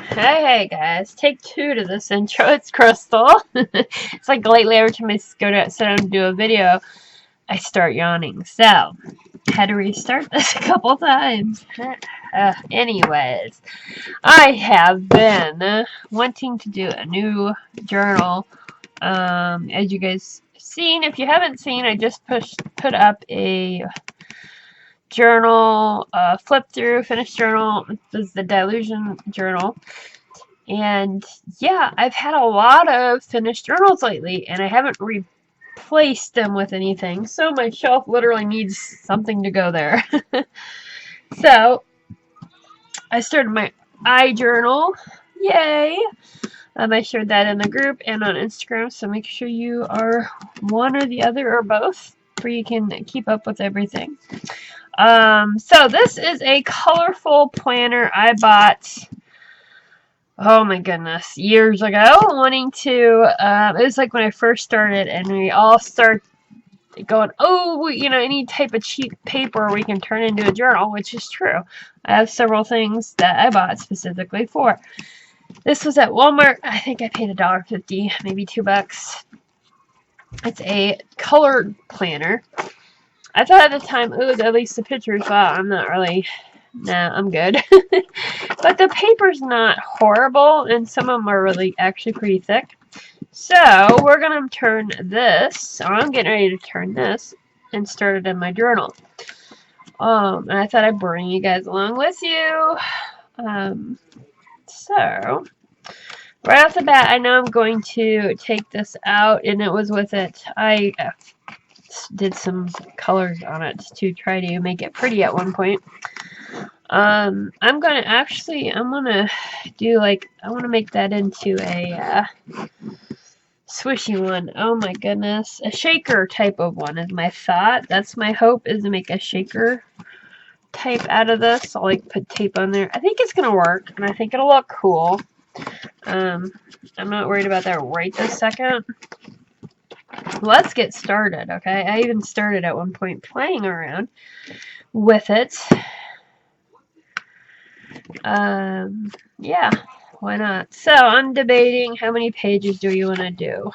Hey guys, take two to this intro. It's Crystal. It's like lately every time I go to sit down to do a video, I start yawning. So, had to restart this a couple times. Anyways, I have been wanting to do a new journal. As you guys seen, if you haven't seen, I just put up a journal, flip through, finished journal. This is the Delusion journal. And yeah, I've had a lot of finished journals lately, and I haven't replaced them with anything, so my shelf literally needs something to go there. So, I started my iJournal. Yay! I shared that in the group and on Instagram, so make sure you are one or the other or both, where you can keep up with everything. So this is a colorful planner I bought, oh my goodness, years ago, wanting to, it was like when I first started and we all start going, oh, you know, any type of cheap paper we can turn into a journal, which is true. I have several things that I bought specifically for. This was at Walmart. I think I paid $1.50, maybe $2. It's a colored planner. I thought at the time, ooh, at least the pictures, wow, I'm not really, nah, I'm good. But the paper's not horrible, and some of them are really actually pretty thick. So, we're going to turn this, I'm getting ready to turn this, and start it in my journal. And I thought I'd bring you guys along with you. So, right off the bat, I know I'm going to take this out, and it was with it. I did some colors on it to try to make it pretty at one point. I'm gonna do like, I want to make that into a swishy one. Oh my goodness. A shaker type of one is my thought. That's my hope, is to make a shaker type out of this. I'll like put tape on there. I think it's gonna work, and I think it'll look cool. I'm not worried about that right this second. Let's get started, okay? I even started at one point playing around with it. Yeah, why not? So, I'm debating how many pages do you want to do.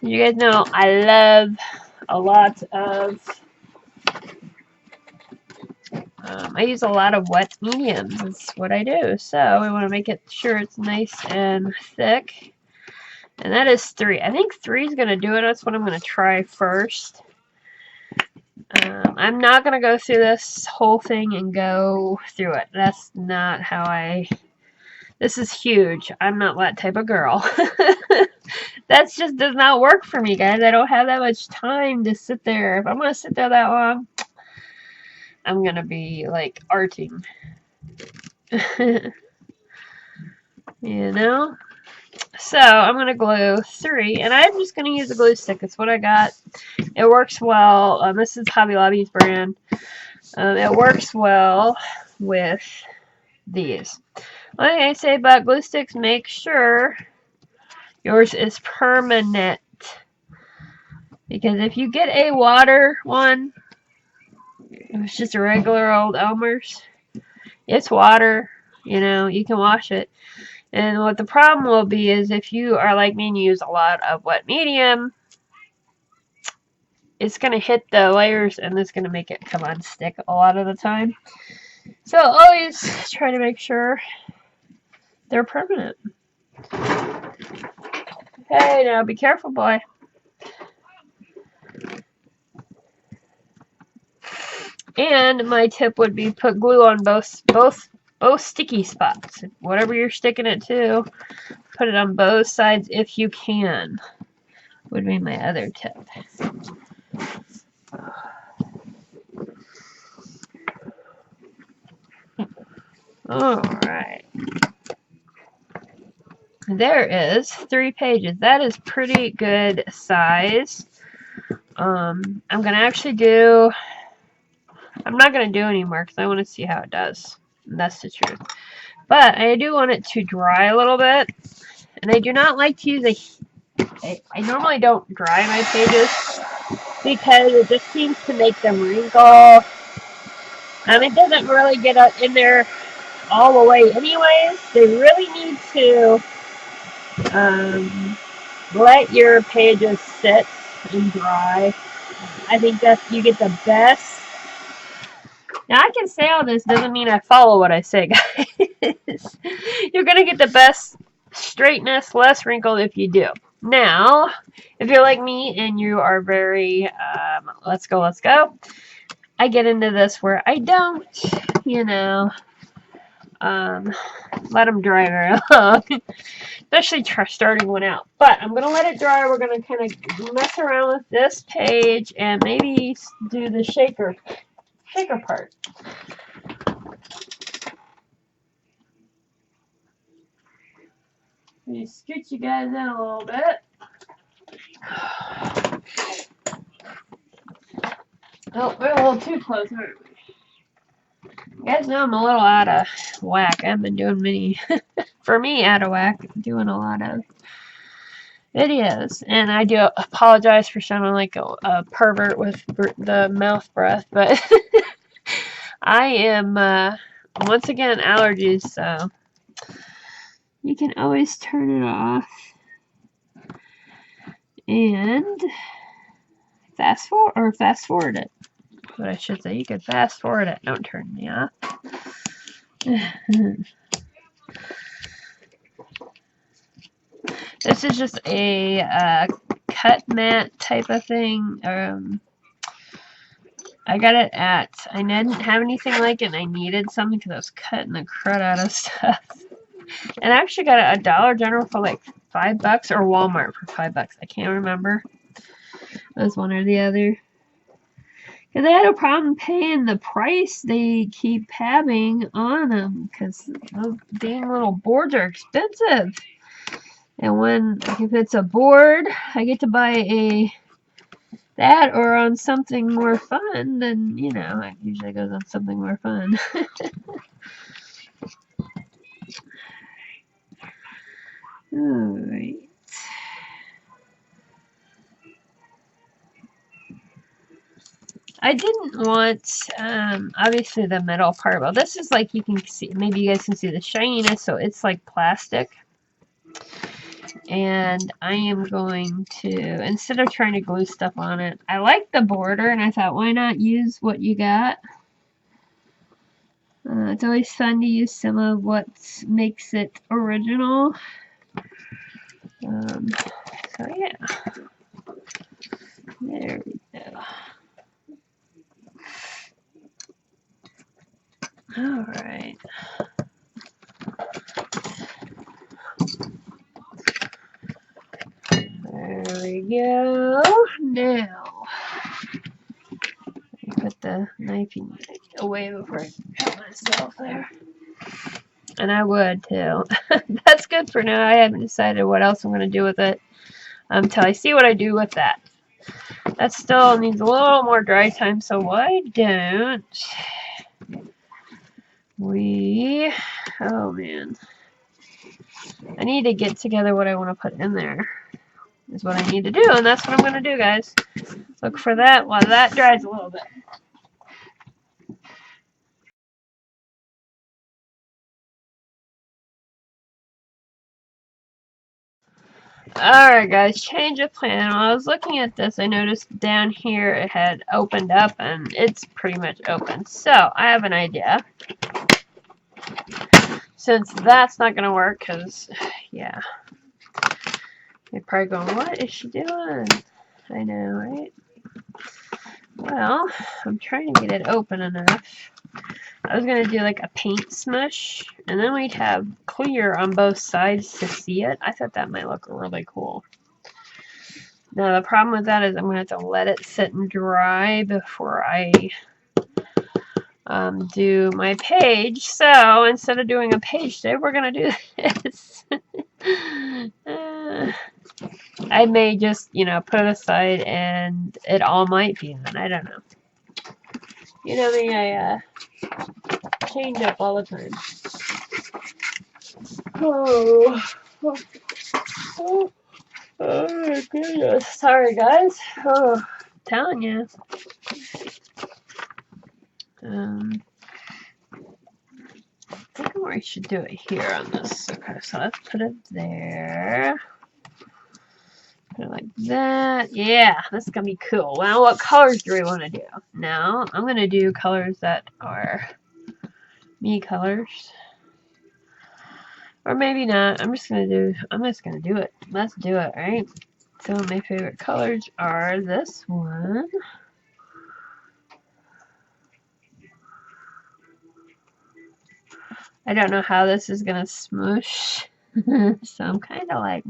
You guys know I love a lot of, I use a lot of wet mediums. That's what I do. So, we want to make it sure it's nice and thick. And that is 3. I think 3 is going to do it. That's what I'm going to try first. I'm not going to go through this whole thing and go through it. That's not how this is huge. I'm not that type of girl. That just does not work for me, guys. I don't have that much time to sit there. If I'm going to sit there that long, I'm going to be, like, arting. You know? So, I'm going to glue 3, and I'm just going to use a glue stick. It's what I got. It works well. This is Hobby Lobby's brand. It works well with these. Like I say about glue sticks, make sure yours is permanent. Because if you get a water one, it's just a regular old Elmer's, it's water, you know, you can wash it. And what the problem will be is if you are like me and you use a lot of wet medium, it's going to hit the layers and it's going to make it come unstick a lot of the time. So always try to make sure they're permanent. Hey, now be careful, boy. And my tip would be put glue on both sticky spots. Whatever you're sticking it to, put it on both sides if you can, would be my other tip. Alright. There is 3 pages. That is pretty good size. I'm going to actually do, I'm not going to do any more because I want to see how it does. And that's the truth. But I do want it to dry a little bit. And I do not like to use I normally don't dry my pages because it just seems to make them wrinkle. It doesn't really get in there all the way anyways. They really need to let your pages sit and dry. I think that you get the best. Now I can say all this, doesn't mean I follow what I say, guys. You're gonna get the best straightness, less wrinkled if you do. Now, if you're like me and you are very, let's go, I get into this where I don't, you know, let them dry very long, especially starting one out. But I'm going to let it dry. We're going to kind of mess around with this page and maybe do the shaker part. Let me scoot you guys in a little bit. Oh, we're a little too close, aren't we? You guys know I'm a little out of whack. I've been doing many, for me, out of whack, doing a lot of videos. And I do apologize for sounding like a pervert with the mouth breath, but I am, once again, allergies, so you can always turn it off. And fast forward it. What I should say, you could fast forward it. Don't turn me off. This is just a cut mat type of thing. I got it at, I didn't have anything like it, and I needed something because I was cutting the crud out of stuff. And I actually got it at Dollar General for like $5 or Walmart for $5. I can't remember. It was one or the other. Because I had a problem paying the price they keep having on them because those dang little boards are expensive. And if it's a board, I get to buy that or on something more fun, then, you know, it usually goes on something more fun. Alright. I didn't want, obviously the metal part. Well, this is like, you can see, maybe you guys can see the shininess, so it's like plastic. And I am going to, instead of trying to glue stuff on it, I like the border, and I thought, why not use what you got? It's always fun to use some of what makes it original. So yeah, there we go. All right. There we go. Now, let me put the knife away before I cut myself there. And I would too. That's good for now. I haven't decided what else I'm going to do with it until I see what I do with that. That still needs a little more dry time, so why don't we... Oh man. I need to get together what I want to put in there. Is what I need to do, and that's what I'm going to do, guys. Look for that while that dries a little bit. Alright guys, change of plan. While I was looking at this, I noticed down here it had opened up, and it's pretty much open. So, I have an idea. Since that's not going to work, because, yeah. You're probably going, what is she doing? I know, right? Well, I'm trying to get it open enough. I was going to do like a paint smush, and then we'd have clear on both sides to see it. I thought that might look really cool. Now, the problem with that is I'm going to have to let it sit and dry before I do my page. So, instead of doing a page today, we're going to do this. I may just, you know, put it aside and it all might be done. I don't know. You know me, I change up all the time. Oh my goodness. Sorry, guys. Oh, I'm telling you. I think I'm or I should do it here on this. Okay, so let's put it there. Put it like that. Yeah, this is gonna be cool. Well, what colors do we want to do? Now, I'm gonna do colors that are me colors. Or maybe not. I'm just gonna do it. Let's do it, right? So my favorite colors are this one. I don't know how this is gonna smoosh. So I'm kind of like,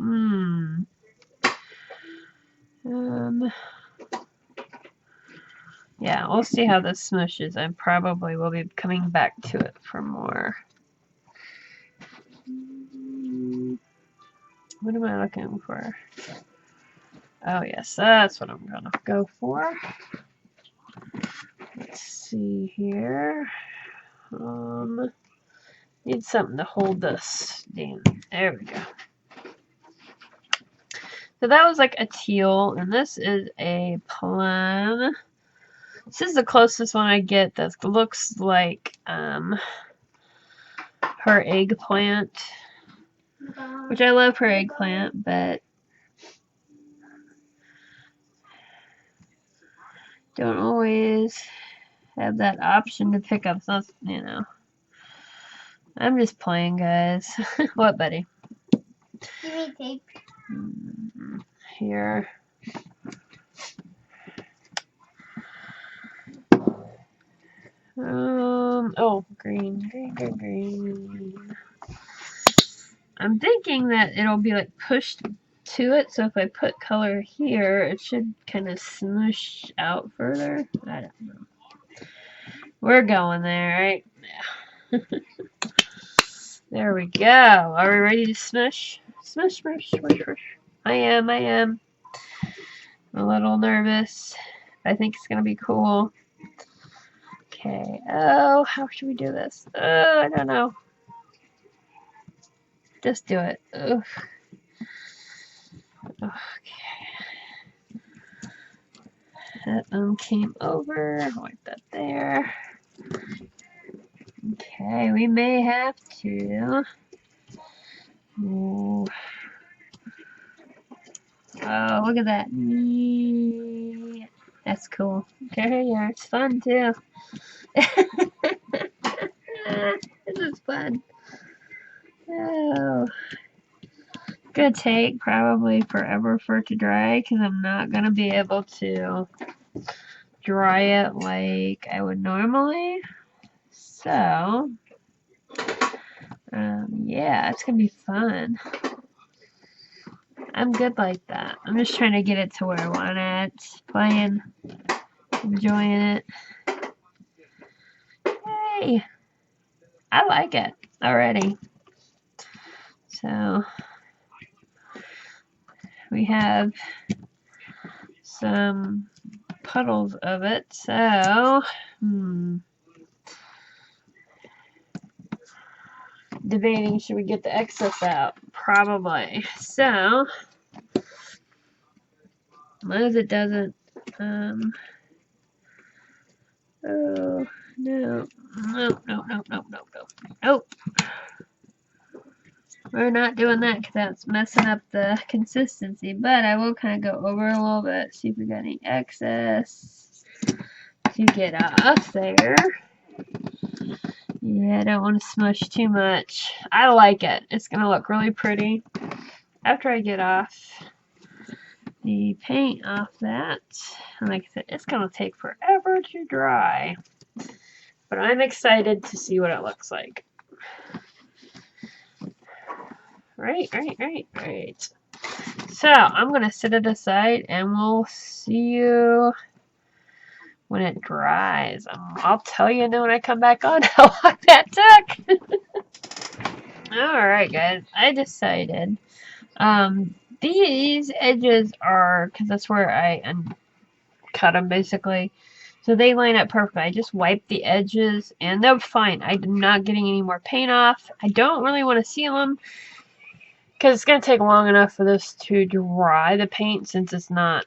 yeah, we'll see how this smooshes. I probably will be coming back to it for more. What am I looking for? Oh yes, that's what I'm gonna go for. Let's see here. Need something to hold this down. There we go. So that was like a teal, and this is a plum. This is the closest one I get that looks like her eggplant, which I love her eggplant, but don't always have that option to pick up something, you know. I'm just playing, guys. What, buddy? Give me tape. Here. Oh, green. I'm thinking that it'll be like pushed to it, so if I put color here, it should kind of smoosh out further. I don't know. We're going there, right? Yeah. There we go. Are we ready to smush? Smush. I am. I'm a little nervous. I think it's gonna be cool. Okay. Oh, how should we do this? Oh, I don't know. Just do it. Ugh. Okay. That came over. Like that there. Okay, we may have to. Ooh. Oh, look at that. That's cool. Okay, yeah, it's fun too. This is fun. Oh. It's gonna take probably forever for it to dry because I'm not gonna be able to dry it like I would normally. So, yeah, it's gonna be fun. I'm good like that. I'm just trying to get it to where I want it. Playing, enjoying it. Hey, I like it already. So, we have some puddles of it. So, debating, should we get the excess out? Probably. So, as long as it doesn't, oh, no. We're not doing that because that's messing up the consistency, but I will kind of go over a little bit, see if we got any excess to get off there. Yeah, I don't want to smush too much. I like it. It's going to look really pretty after I get off the paint off that. And like I said, it's going to take forever to dry. But I'm excited to see what it looks like. Right. So, I'm going to set it aside and we'll see you when it dries. I'll tell you when I come back on how long that took. Alright, guys. I decided. These edges are, because that's where I cut them basically. So they line up perfect. I just wiped the edges and they're fine. I'm not getting any more paint off. I don't really want to seal them because it's going to take long enough for this to dry, the paint, since it's not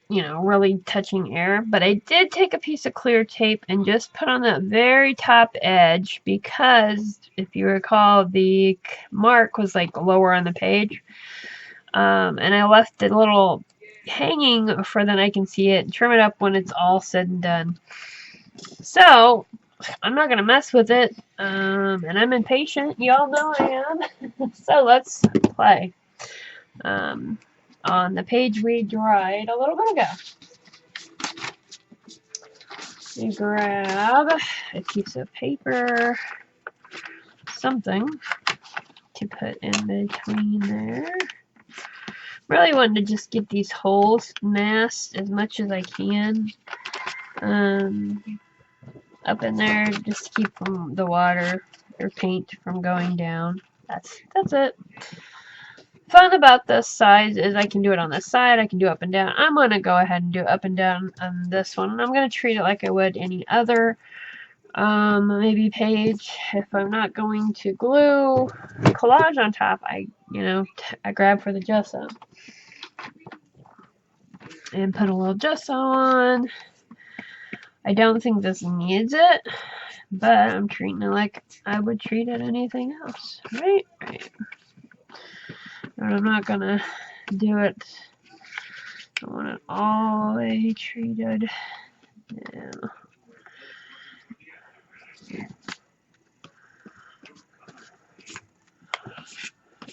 you know, really touching air. But I did take a piece of clear tape and just put on that very top edge because if you recall, the mark was like lower on the page. And I left it a little hanging for then I can see it and trim it up when it's all said and done. So I'm not gonna mess with it, and I'm impatient. Y'all know I am. So let's play. On the page we dried a little bit ago. You grab a piece of paper, something to put in between there. Really wanting to just get these holes masked as much as I can up in there, just to keep the water or paint from going down. That's it. Fun about this size is I can do it on the side, I can do up and down. I'm going to go ahead and do up and down on this one. And I'm going to treat it like I would any other maybe page. If I'm not going to glue collage on top, I grab for the gesso. And put a little gesso on. I don't think this needs it, but I'm treating it like I would treat it anything else. Right? And I'm not going to do it. I want it all the way treated. Yeah.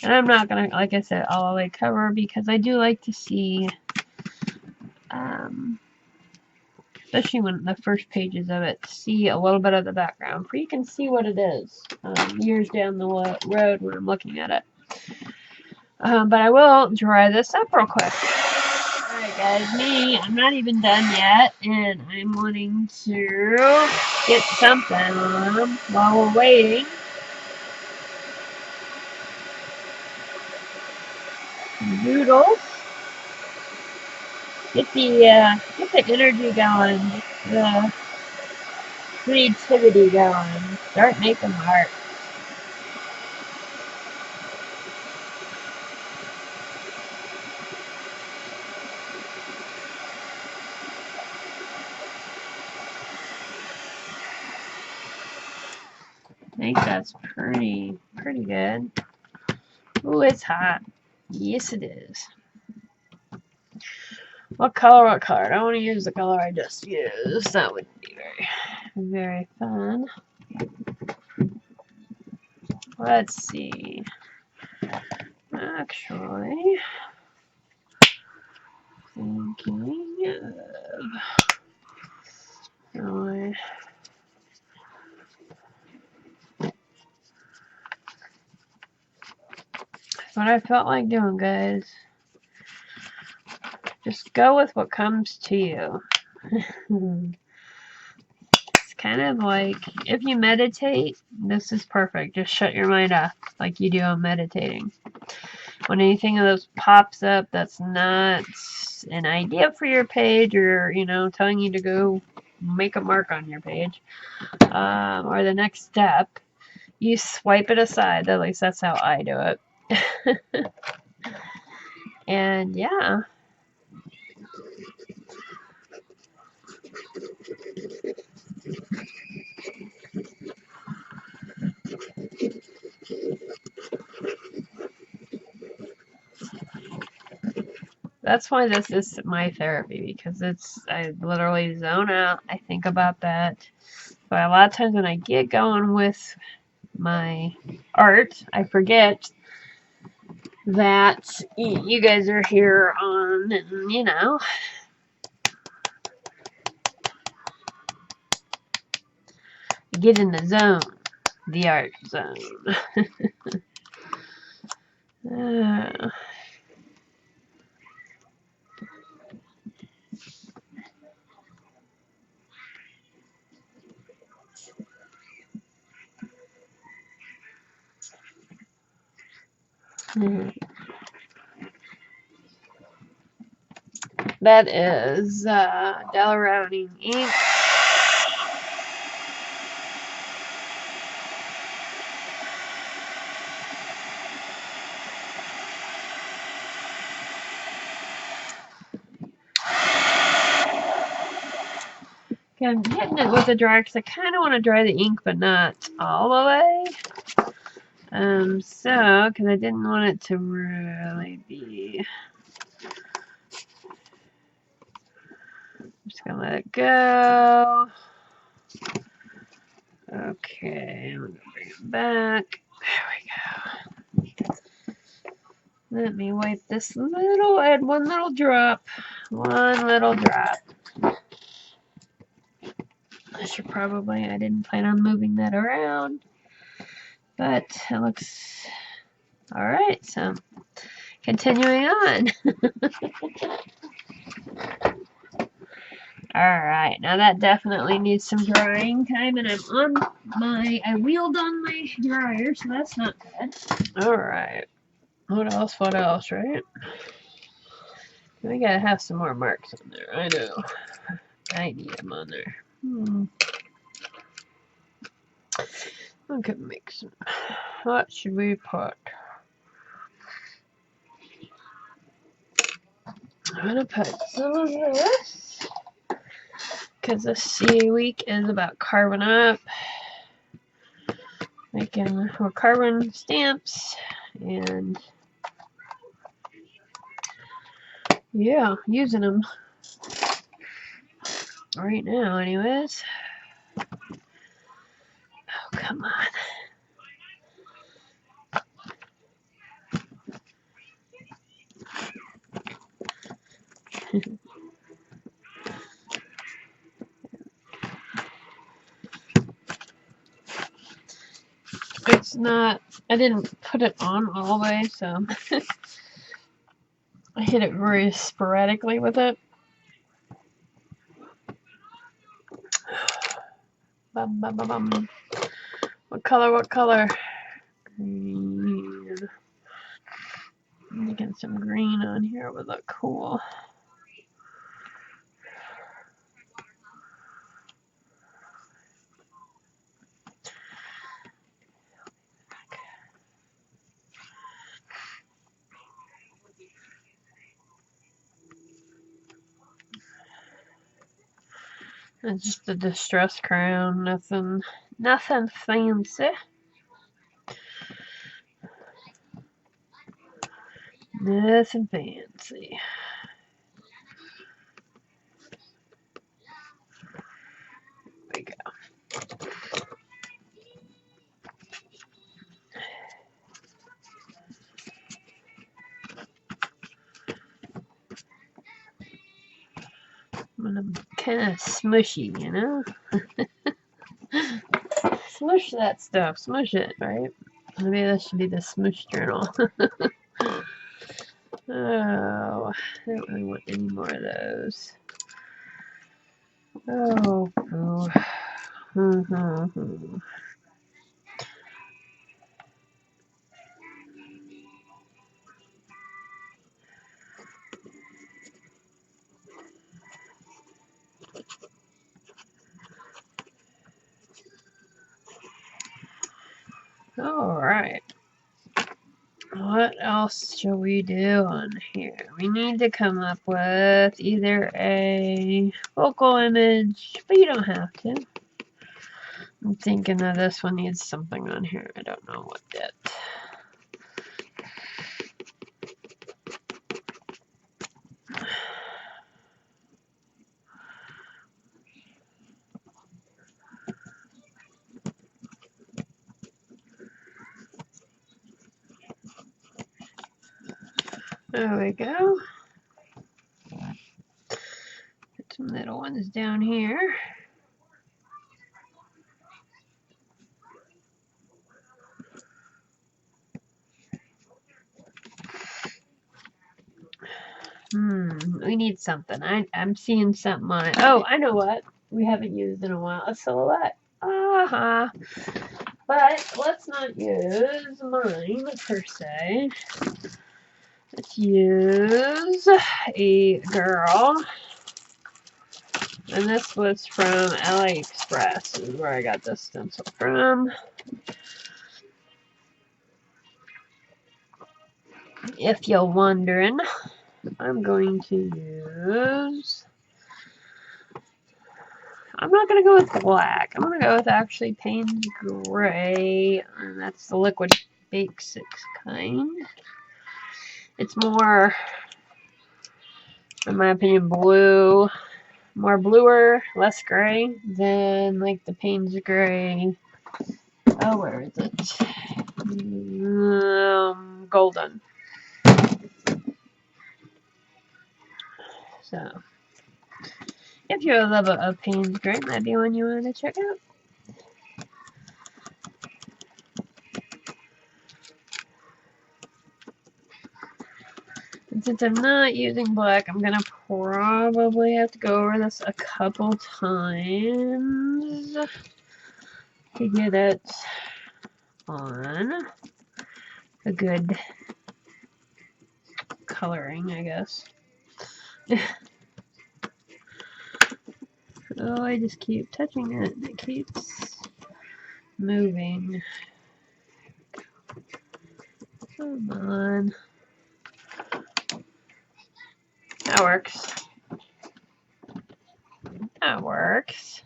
And I'm not going to, like I said, all the way cover because I do like to see, especially when the first pages of it, see a little bit of the background. For you can see what it is years down the road when I'm looking at it. But I will dry this up real quick. Alright guys, I'm not even done yet, and I'm wanting to get something on them while we're waiting. Doodles. Get the energy going, the creativity going. Start making art. I think that's pretty good. Ooh, it's hot. Yes, it is. What color? I don't want to use the color I just used. That would be very fun. Let's see. Actually, thinking of what I felt like doing, guys. Just go with what comes to you. It's kind of like if you meditate, this is perfect. Just shut your mind off like you do on meditating. When anything of those pops up that's not an idea for your page or, telling you to go make a mark on your page or the next step, you swipe it aside. At least that's how I do it. And yeah. That's why this is my therapy, because I literally zone out. I think about that. But a lot of times when I get going with my art, I forget that you guys are here on, and get in the zone, the art zone. That is Delaware ink. I'm hitting it with a dryer because I kind of want to dry the ink, but not all the way. Because I didn't want it to really be. I'm just gonna let it go. Okay, I'm gonna bring it back. There we go. Let me wipe this little, add one little drop. One little drop. I should probably, I didn't plan on moving that around, but it looks alright, so continuing on. Alright, now that definitely needs some drying time, and I wheeled on my dryer, so that's not good. Alright, what else, right? We gotta have some more marks on there, I know. I need them on there. I could make some. What should we put? I'm gonna put some of this, because this CA week is about carving up, making more carbon stamps, and yeah, using them right now anyways. Oh, come on. It's not, I didn't put it on all the way, so I hit it very sporadically with it. Bum, bum, bum, bum. What color? Green. Making some green on here would look cool. It's just a distress crown, nothing fancy. Nothing fancy. There we go. Kind of smushy, you know? Smush that stuff. Smush it, right? Maybe this should be the smush journal. Oh, I don't really want any more of those. Oh, boo. Alright. What else shall we do on here? We need to come up with either a focal image, but you don't have to. I'm thinking that this one needs something on here. I don't know what yet. There we go. Put some little ones down here. We need something. I'm seeing something on it. Oh, I know what we haven't used in a while. A silhouette. But let's not use mine per se. Let's use a girl. And this was from AliExpress. This is where I got this stencil from. If you're wondering, I'm going to use I'm not going to go with black. I'm going to go with actually Payne's Gray. And that's the liquid basics kind. It's more, in my opinion, blue. More bluer, less gray than like the Payne's Gray. Oh, where is it? Golden. So, if you're a lover of Payne's Gray, might be one you want to check out. And since I'm not using black, I'm gonna probably have to go over this a couple times to get it on a good coloring, I guess. Oh, I just keep touching it. It keeps moving. Come on. That works. That works.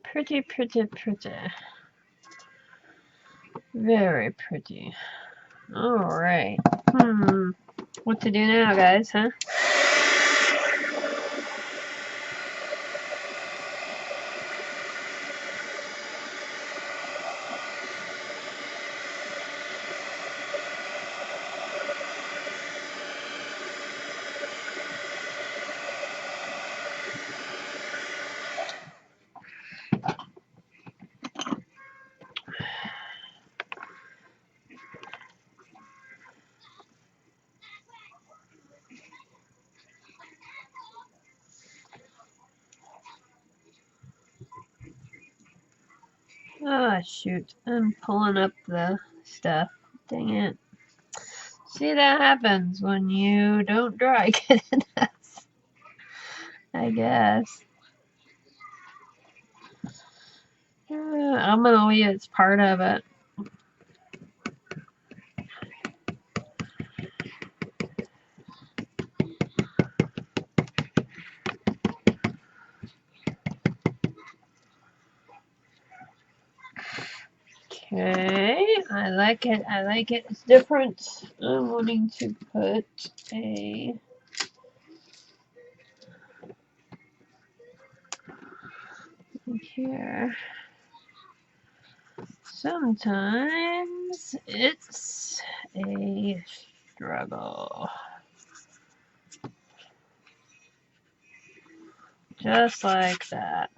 Pretty, pretty, pretty. Very pretty. Alright. What to do now, guys, huh? Oh, shoot. I'm pulling up the stuff. Dang it. See, that happens when you don't dry good enough, I guess. I'm gonna leave it's part of it. Okay, I like it. I like it. It's different. I'm wanting to put a here. Sometimes it's a struggle. Just like that.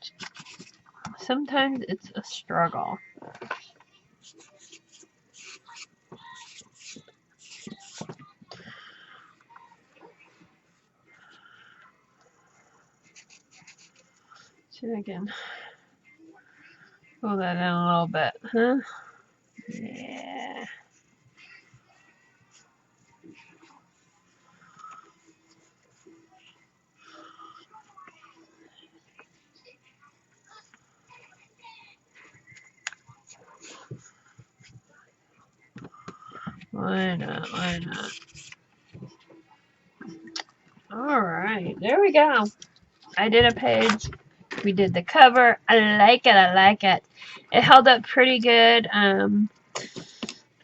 Sometimes it's a struggle. See if I can pull that down a little bit, huh? Yeah. Why not? Why not? Alright, there we go. I did a page. We did the cover. I like it. I like it. It held up pretty good. I mean,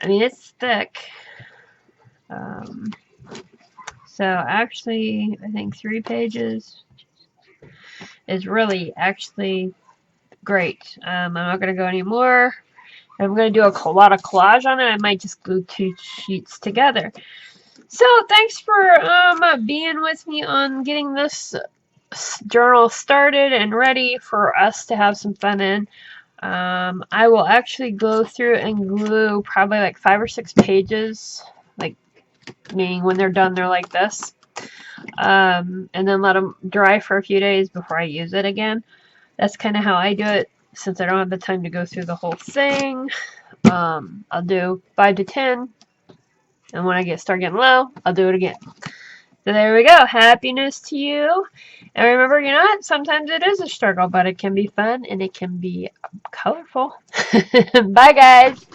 it's thick. So actually, I think 3 pages is really actually great. I'm not going to go anymore. I'm going to do a lot of collage on it. I might just glue 2 sheets together. So thanks for being with me on getting this journal started and ready for us to have some fun in. I will actually go through and glue probably like 5 or 6 pages, like meaning when they're done they're like this, and then let them dry for a few days before I use it again. That's kind of how I do it since I don't have the time to go through the whole thing. I'll do 5 to 10, and when I start getting low, I'll do it again. So there we go. Happiness to you. And remember, you know what? Sometimes it is a struggle, but it can be fun and it can be colorful. Bye, guys.